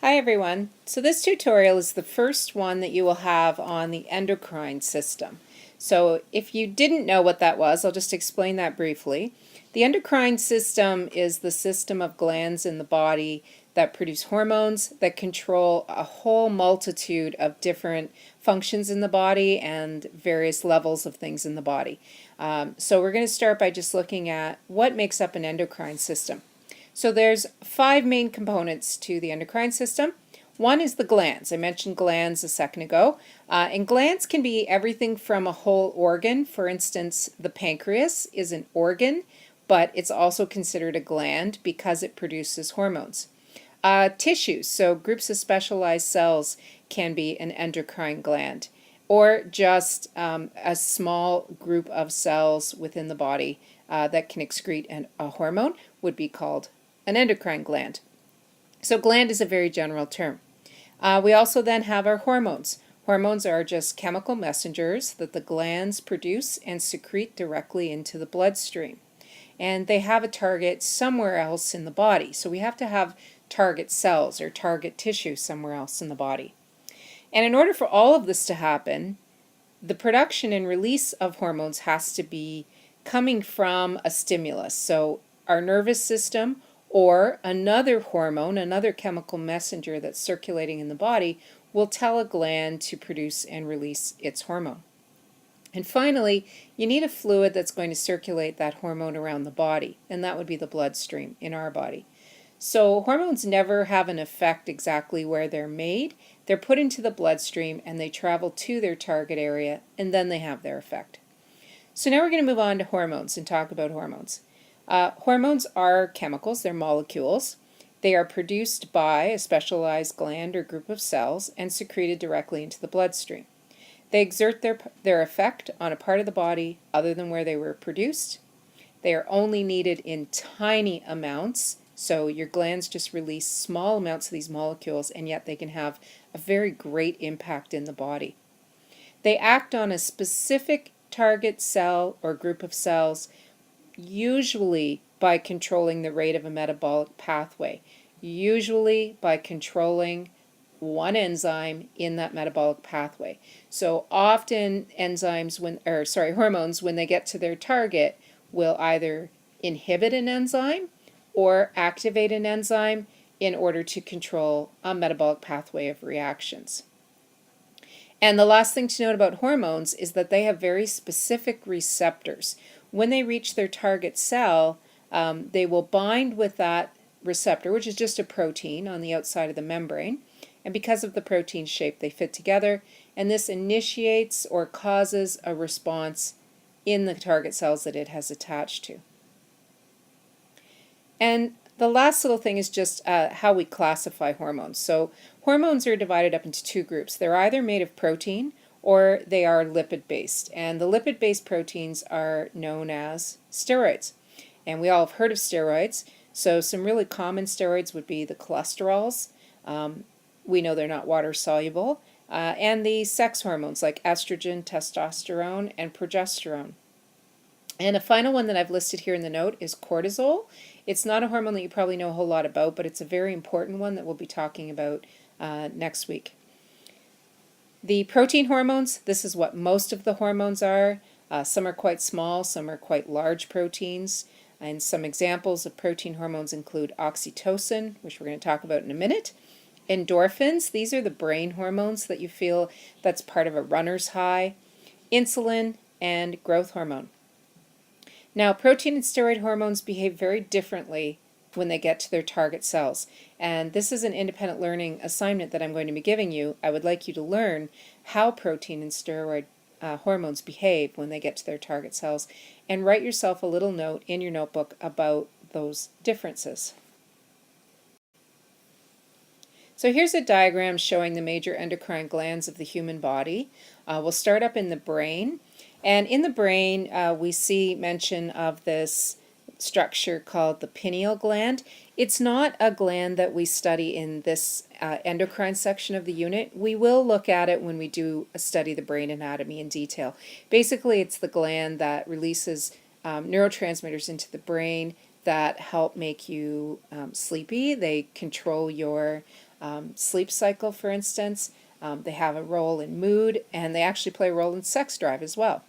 Hi everyone. So this tutorial is the first one that you will have on the endocrine system. So if you didn't know what that was, I'll just explain that briefly. The endocrine system is the system of glands in the body that produce hormones that control a whole multitude of different functions in the body and various levels of things in the body. So we're going to start by just looking at what makes up an endocrine system. So there's 5 main components to the endocrine system. One is the glands. I mentioned glands a second ago. And glands can be everything from a whole organ. For instance, the pancreas is an organ, but it's also considered a gland because it produces hormones. Tissues, so groups of specialized cells can be an endocrine gland, or just a small group of cells within the body that can excrete a hormone would be called an endocrine gland. So gland is a very general term. We also then have our hormones. Hormones are just chemical messengers that the glands produce and secrete directly into the bloodstream. And they have a target somewhere else in the body. So we have to have target cells or target tissue somewhere else in the body. And in order for all of this to happen, the production and release of hormones has to be coming from a stimulus. So our nervous system or another hormone, another chemical messenger that's circulating in the body will tell a gland to produce and release its hormone. And finally, you need a fluid that's going to circulate that hormone around the body, and that would be the bloodstream in our body. So hormones never have an effect exactly where they're made. They're put into the bloodstream and they travel to their target area, and then they have their effect. So now we're going to move on to hormones and talk about hormones. Hormones are chemicals, they're molecules. They are produced by a specialized gland or group of cells and secreted directly into the bloodstream. They exert their effect on a part of the body other than where they were produced. They are only needed in tiny amounts, so your glands just release small amounts of these molecules, and yet they can have a very great impact in the body. They act on a specific target cell or group of cells, usually by controlling the rate of a metabolic pathway, usually by controlling one enzyme in that metabolic pathway. So often hormones, when they get to their target, will either inhibit an enzyme or activate an enzyme in order to control a metabolic pathway of reactions. And the last thing to note about hormones is that they have very specific receptors. When they reach their target cell, they will bind with that receptor, which is just a protein on the outside of the membrane. And because of the protein shape, they fit together, and this initiates or causes a response in the target cells that it has attached to. And the last little thing is just how we classify hormones. So hormones are divided up into 2 groups. They're either made of protein or they are lipid-based. And the lipid-based proteins are known as steroids. And we all have heard of steroids. So some really common steroids would be the cholesterols. We know they're not water-soluble. And the sex hormones like estrogen, testosterone, and progesterone. And a final one that I've listed here in the note is cortisol. It's not a hormone that you probably know a whole lot about, but it's a very important one that we'll be talking about next week. The protein hormones, this is what most of the hormones are. Some are quite small, some are quite large proteins. And some examples of protein hormones include oxytocin, which we're going to talk about in a minute. Endorphins, these are the brain hormones that you feel that's part of a runner's high. Insulin and growth hormone. Now, protein and steroid hormones behave very differently when they get to their target cells. And this is an independent learning assignment that I'm going to be giving you. I would like you to learn how protein and steroid hormones behave when they get to their target cells, and write yourself a little note in your notebook about those differences. So here's a diagram showing the major endocrine glands of the human body. We'll start up in the brain. And in the brain, we see mention of this structure called the pineal gland. It's not a gland that we study in this endocrine section of the unit. We will look at it when we do study the brain anatomy in detail. Basically, it's the gland that releases neurotransmitters into the brain that help make you sleepy. They control your sleep cycle, for instance. They have a role in mood, and they actually play a role in sex drive as well.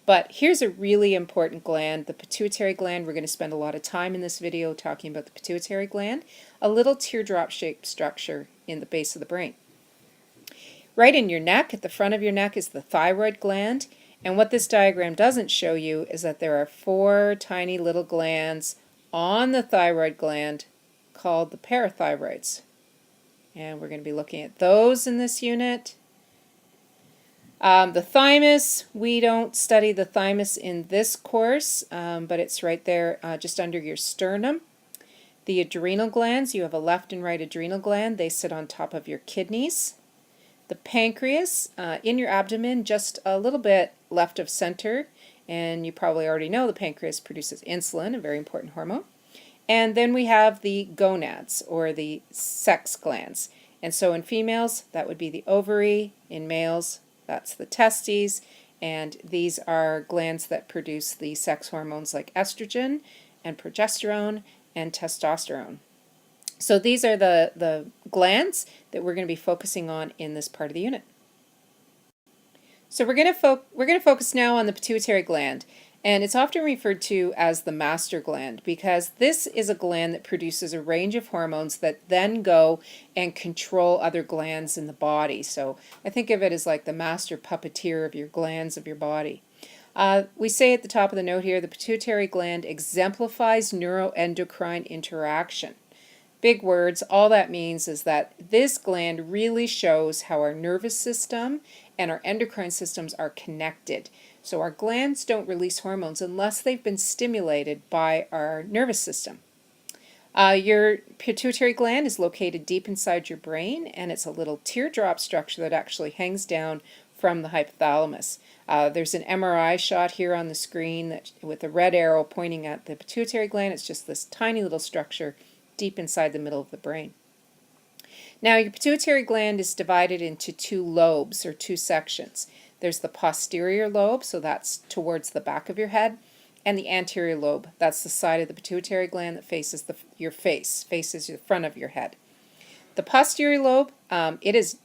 But here's a really important gland, the pituitary gland. We're going to spend a lot of time in this video talking about the pituitary gland, a little teardrop-shaped structure in the base of the brain. Right in your neck, at the front of your neck, is the thyroid gland. And what this diagram doesn't show you is that there are 4 tiny little glands on the thyroid gland called the parathyroids. And we're going to be looking at those in this unit. The thymus, we don't study the thymus in this course, but it's right there just under your sternum. The adrenal glands, you have a left and right adrenal gland. They sit on top of your kidneys. The pancreas, in your abdomen, just a little bit left of center. And you probably already know the pancreas produces insulin, a very important hormone. And then we have the gonads, or the sex glands. And so in females, that would be the ovary. In males, that's the testes, and these are glands that produce the sex hormones like estrogen and progesterone and testosterone. So these are the glands that we're going to be focusing on in this part of the unit. So we're going to focus now on the pituitary gland, and it's often referred to as the master gland because this is a gland that produces a range of hormones that then go and control other glands in the body. So I think of it as like the master puppeteer of your glands of your body. We say at the top of the note here, the pituitary gland exemplifies neuroendocrine interaction. Big words. All that means is that this gland really shows how our nervous system and our endocrine systems are connected. So our glands don't release hormones unless they've been stimulated by our nervous system. Your pituitary gland is located deep inside your brain, and it's a little teardrop structure that actually hangs down from the hypothalamus. There's an MRI shot here on the screen with a red arrow pointing at the pituitary gland. It's just this tiny little structure deep inside the middle of the brain. Now, your pituitary gland is divided into 2 lobes, or 2 sections. There's the posterior lobe, so that's towards the back of your head, and the anterior lobe. That's the side of the pituitary gland that faces your face, faces the front of your head. The posterior lobe, the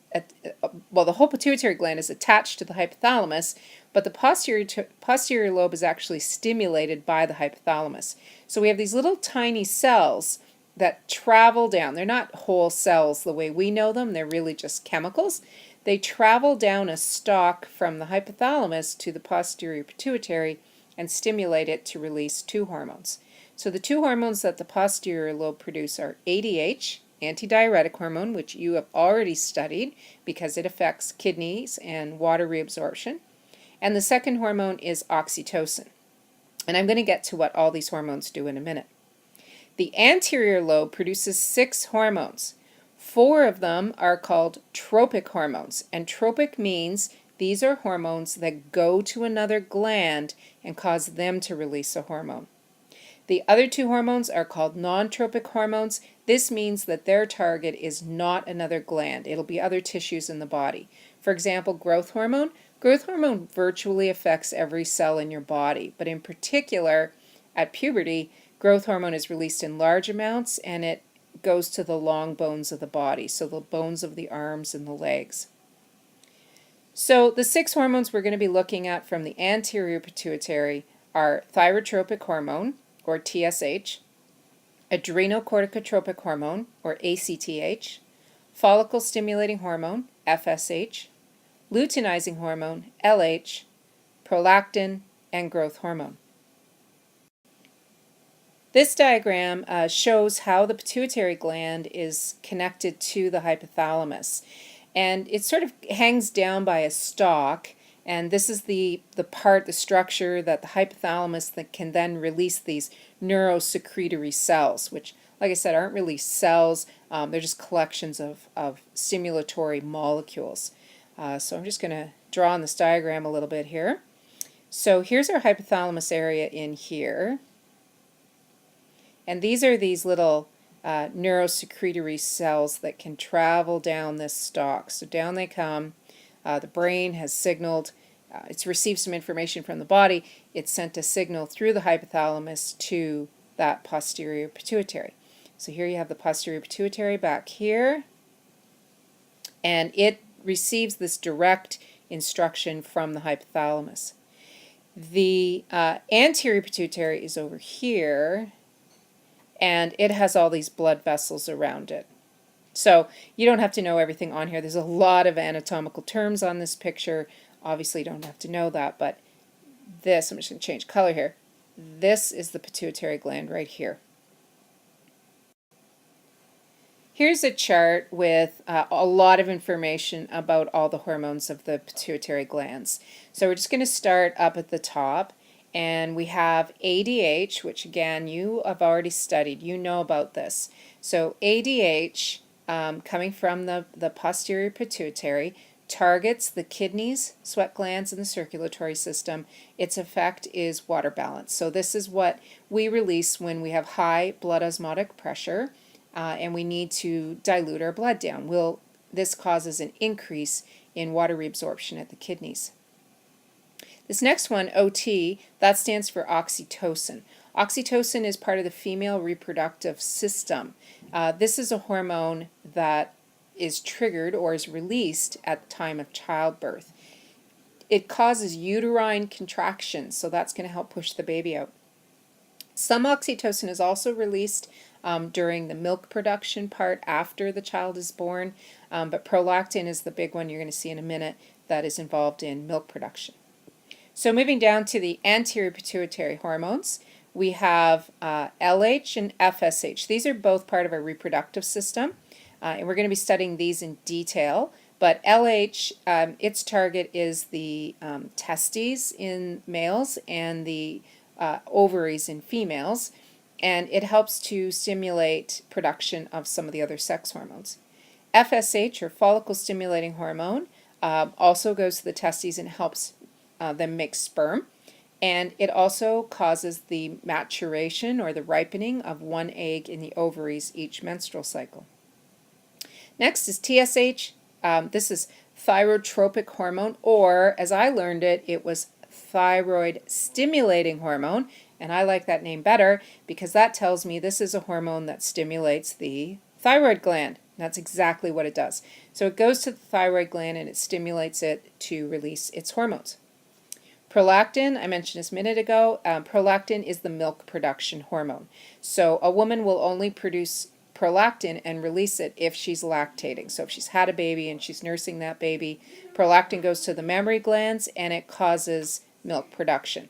whole pituitary gland is attached to the hypothalamus, but the posterior lobe is actually stimulated by the hypothalamus. So we have these little tiny cells that travel down. They're not whole cells the way we know them. They're really just chemicals. They travel down a stalk from the hypothalamus to the posterior pituitary and stimulate it to release 2 hormones. So the 2 hormones that the posterior lobe produce are ADH, antidiuretic hormone, which you have already studied because it affects kidneys and water reabsorption. And the second hormone is oxytocin. And I'm going to get to what all these hormones do in a minute. The anterior lobe produces 6 hormones. 4 of them are called tropic hormones, and tropic means these are hormones that go to another gland and cause them to release a hormone. The other 2 hormones are called non-tropic hormones. This means that their target is not another gland. It'll be other tissues in the body. For example, growth hormone. Growth hormone virtually affects every cell in your body, but in particular, at puberty, growth hormone is released in large amounts, and it goes to the long bones of the body, so the bones of the arms and the legs. So the 6 hormones we're going to be looking at from the anterior pituitary are thyrotropic hormone, or TSH, adrenocorticotropic hormone, or ACTH, follicle stimulating hormone, FSH, luteinizing hormone, LH, prolactin, and growth hormone. This diagram shows how the pituitary gland is connected to the hypothalamus. And it sort of hangs down by a stalk, and this is the structure that the hypothalamus that can then release these neurosecretory cells, which, like I said, aren't really cells. They're just collections of stimulatory molecules. So I'm just going to draw on this diagram a little bit here. So here's our hypothalamus area in here. And these are these little neurosecretory cells that can travel down this stalk. So down they come. The brain has signaled, it's received some information from the body. It's sent a signal through the hypothalamus to that posterior pituitary. So here you have the posterior pituitary back here. and it receives this direct instruction from the hypothalamus. The anterior pituitary is over here, and it has all these blood vessels around it. So you don't have to know everything on here. There's a lot of anatomical terms on this picture. Obviously you don't have to know that, but this, I'm just going to change color here. This is the pituitary gland right here. Here's a chart with a lot of information about all the hormones of the pituitary glands. So we're just going to start up at the top, and we have ADH, which again you have already studied. You know about this. So ADH, coming from the posterior pituitary, targets the kidneys, sweat glands, and the circulatory system. Its effect is water balance. So this is what we release when we have high blood osmotic pressure. And we need to dilute our blood down. This causes an increase in water reabsorption at the kidneys. This next one, OT, that stands for oxytocin. Oxytocin is part of the female reproductive system. This is a hormone that is triggered or is released at the time of childbirth. It causes uterine contractions, so that's going to help push the baby out. Some oxytocin is also released during the milk production part after the child is born, but prolactin is the big one you're going to see in a minute that is involved in milk production. So moving down to the anterior pituitary hormones, we have LH and FSH. These are both part of our reproductive system, and we're going to be studying these in detail. But LH, its target is the testes in males and the ovaries in females, and it helps to stimulate production of some of the other sex hormones. FSH, or follicle stimulating hormone, also goes to the testes and helps them make sperm, and it also causes the maturation or the ripening of one egg in the ovaries each menstrual cycle. Next is TSH. This is thyrotropic hormone, or as I learned it, it was thyroid stimulating hormone, and I like that name better because that tells me this is a hormone that stimulates the thyroid gland. That's exactly what it does. So it goes to the thyroid gland and it stimulates it to release its hormones. Prolactin, I mentioned this a minute ago, prolactin is the milk production hormone. So a woman will only produce prolactin and release it if she's lactating. So if she's had a baby and she's nursing that baby, prolactin goes to the mammary glands and it causes milk production.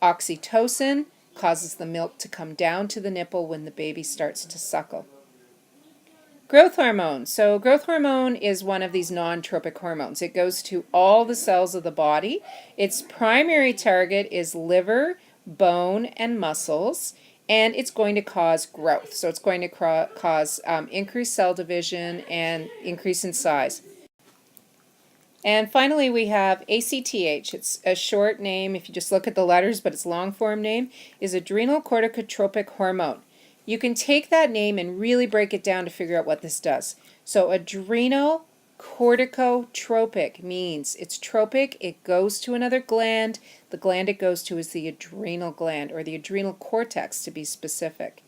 Oxytocin causes the milk to come down to the nipple when the baby starts to suckle. Growth hormone. So growth hormone is one of these non-tropic hormones. It goes to all the cells of the body. Its primary target is liver, bone, and muscles, and it's going to cause growth. So it's going to cause increased cell division and increase in size. And finally we have ACTH. It's a short name if you just look at the letters, but its long form name is adrenal corticotropic hormone. You can take that name and really break it down to figure out what this does. So adrenal corticotropic means it's tropic, it goes to another gland. The gland it goes to is the adrenal gland, or the adrenal cortex to be specific.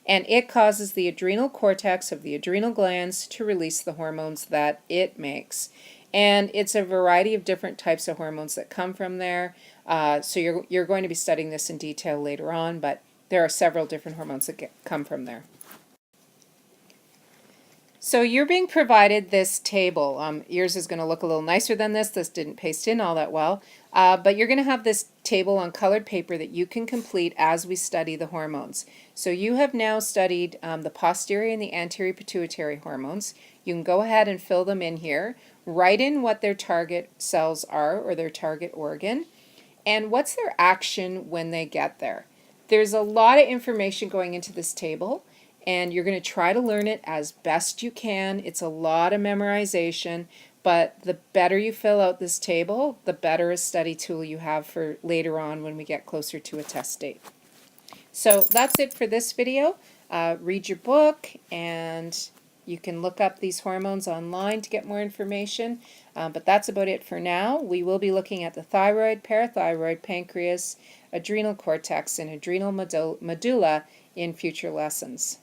And it causes the adrenal cortex of the adrenal glands to release the hormones that it makes. And it's a variety of different types of hormones that come from there. So you're going to be studying this in detail later on, but there are several different hormones that come from there. So you're being provided this table. Yours is going to look a little nicer than this. This didn't paste in all that well. But you're going to have this table on colored paper that you can complete as we study the hormones. So you have now studied the posterior and the anterior pituitary hormones. You can go ahead and fill them in here. Write in what their target cells are, or their target organ, and what's their action when they get there. There's a lot of information going into this table, and you're going to try to learn it as best you can. It's a lot of memorization, but the better you fill out this table, the better a study tool you have for later on when we get closer to a test date. So that's it for this video. Read your book, and you can look up these hormones online to get more information, but that's about it for now. We will be looking at the thyroid, parathyroid, pancreas, adrenal cortex, and adrenal medulla in future lessons.